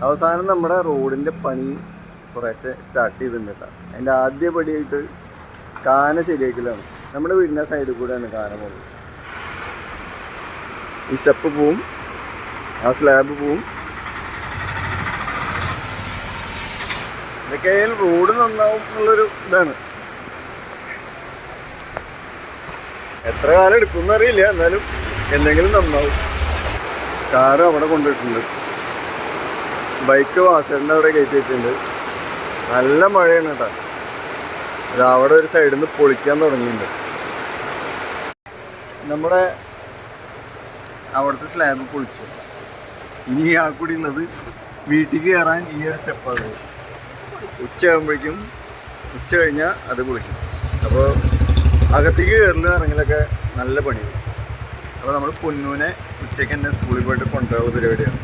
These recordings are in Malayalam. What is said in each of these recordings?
അവസാനം നമ്മുടെ റോഡിൻ്റെ പണി കുറേശ്ശെ സ്റ്റാർട്ട് ചെയ്തിട്ടുണ്ട് കേട്ടോ. അതിൻ്റെ ആദ്യ പടിയായിട്ട് കാന ശരിയാക്കലാണ്. നമ്മുടെ വീടിൻ്റെ സൈഡിൽ കൂടെയാണ് കാന പോകുന്നത്. ഈ സ്റ്റെപ്പ് പോവും, ആ സ്ലാബ് പോവും. ഇതൊക്കെ റോഡ് നന്നാവും എന്നുള്ളൊരു ഇതാണ്. എത്ര കാലം എടുക്കുമെന്ന് അറിയില്ല, എന്നാലും എന്തെങ്കിലും നന്നാവും. കാറ് അവിടെ കൊണ്ടുപോയിട്ടുണ്ട്, ബൈക്ക് വാസലിൻ്റെ അവിടെ കയറ്റി വെച്ചിട്ടുണ്ട്. നല്ല മഴയാണ് കേട്ടോ. അത് അവിടെ ഒരു സൈഡിൽ നിന്ന് പൊളിക്കാൻ തുടങ്ങിയിട്ടുണ്ട്. നമ്മുടെ അവിടുത്തെ സ്ലാബ് പൊളിച്ചു. ഇനി ആ കൂടി ഉള്ളത് വീട്ടിലേക്ക് കയറാൻ ഈ ഒരു സ്റ്റെപ്പാണ്. ഉച്ചയാകുമ്പോഴേക്കും, ഉച്ച കഴിഞ്ഞാൽ അത് പൊളിക്കും. അപ്പോൾ അകത്തേക്ക് കയറില്ല ഇറങ്ങലൊക്കെ നല്ല പണിയാണ്. അപ്പോൾ നമ്മൾ പൊന്നൂനെ ഉച്ചയ്ക്ക് തന്നെ സ്കൂളിൽ പോയിട്ട് കൊണ്ടുപോകുന്ന പരിപാടിയാണ്.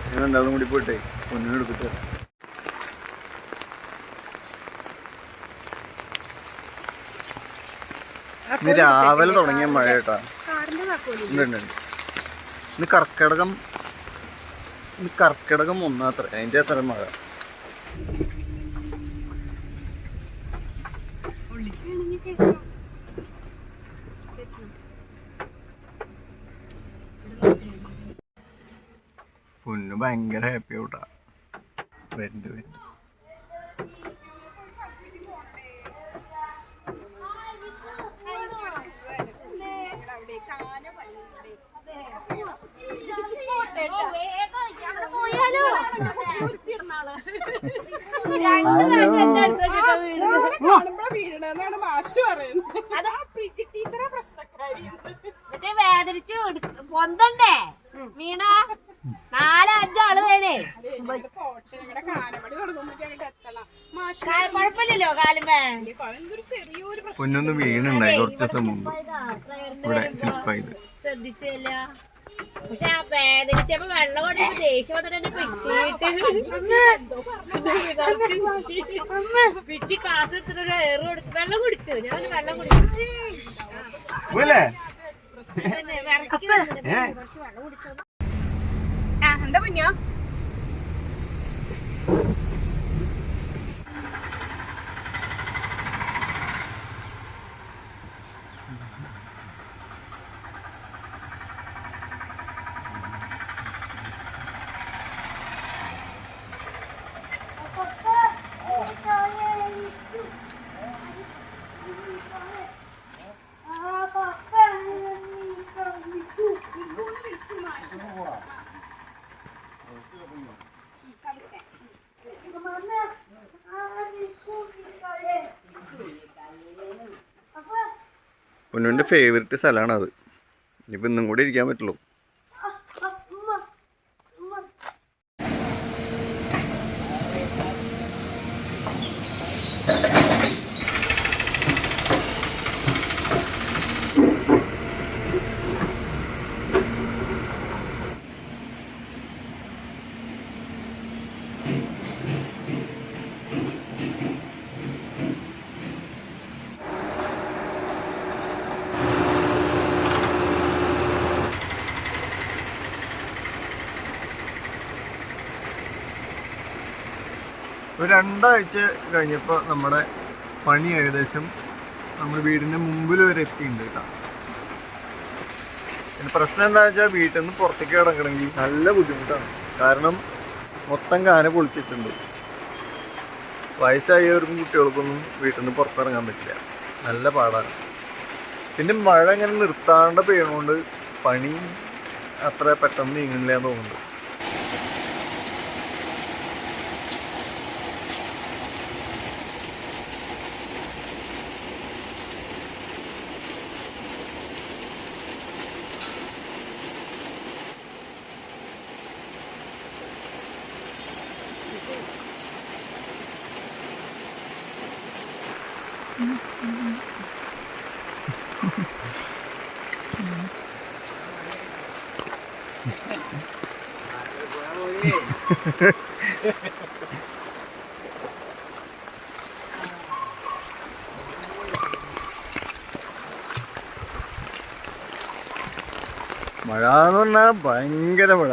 ഞങ്ങൾ രണ്ടാളും കൂടി പോയിട്ടേ പൊന്നൂനെ എടുത്തിട്ട് ഇന്ന് രാവിലെ തുടങ്ങിയ മഴ കേട്ടാ. ഇന്ന് കർക്കിടകം ഒന്നാത്ര, അതിൻ്റെ അത്ര മഴ. പൊന്നു ഭയങ്കര ഹാപ്പി ആവട്ടാ. വരുന്നുണ്ട്. വേദനിച്ച് പൊന്തണ്ടേ വീണ 4-5 ആള് വേണേ. കുഴപ്പമില്ലല്ലോ കാലുമേ. പൊന്നൊന്ന് വീണുണ്ടായി കുറച്ച് ദിവസം മുമ്പ്, ഇവിടെ സ്ലിപ്പായത്. ശ്രദ്ധിച്ചില്ല. പക്ഷെ ആ വേദനിച്ചപ്പോ വെള്ളം കൊണ്ടിട്ട് ദേഷ്യം വന്നിട്ട് എന്നെ പിച്ചി ക്ലാസ് എടുത്തിട്ട് ഒരു എയർ കൊടുത്തു. വെള്ളം കുടിച്ചു. ഞാൻ വെള്ളം കുടിച്ചു. എന്താ കുഞ്ഞോ? പൊന്നുവിൻ്റെ ഫേവററ്റ് സ്ഥലമാണ് അത്. ഇനിയിപ്പോൾ ഇന്നും കൂടി ഇരിക്കാൻ പറ്റുള്ളൂ. ഒരു 2 ആഴ്ച കഴിഞ്ഞപ്പോൾ നമ്മുടെ പണി ഏകദേശം നമ്മുടെ വീടിൻ്റെ മുമ്പിൽ വരെ എത്തിയിട്ടുണ്ട് കേട്ടോ. പിന്നെ പ്രശ്നം എന്താണെന്ന് വെച്ചാൽ വീട്ടിൽ നിന്ന് പുറത്തേക്ക് കിടക്കണമെങ്കിൽ നല്ല ബുദ്ധിമുട്ടാണ്. കാരണം മൊത്തം കാന പൊളിച്ചിട്ടുണ്ട്. വയസ്സായവർക്കും കുട്ടികൾക്കൊന്നും വീട്ടിൽ നിന്ന് പുറത്തിറങ്ങാൻ പറ്റില്ല, നല്ല പാടാണ്. പിന്നെ മഴ ഇങ്ങനെ നിർത്താണ്ട് പെയ്യണോണ്ട് പണി അത്ര പെട്ടെന്ന് നീങ്ങുന്നില്ല എന്ന് തോന്നുന്നുണ്ട്. മഴ എന്ന് പറഞ്ഞാൽ ഭയങ്കര മഴ.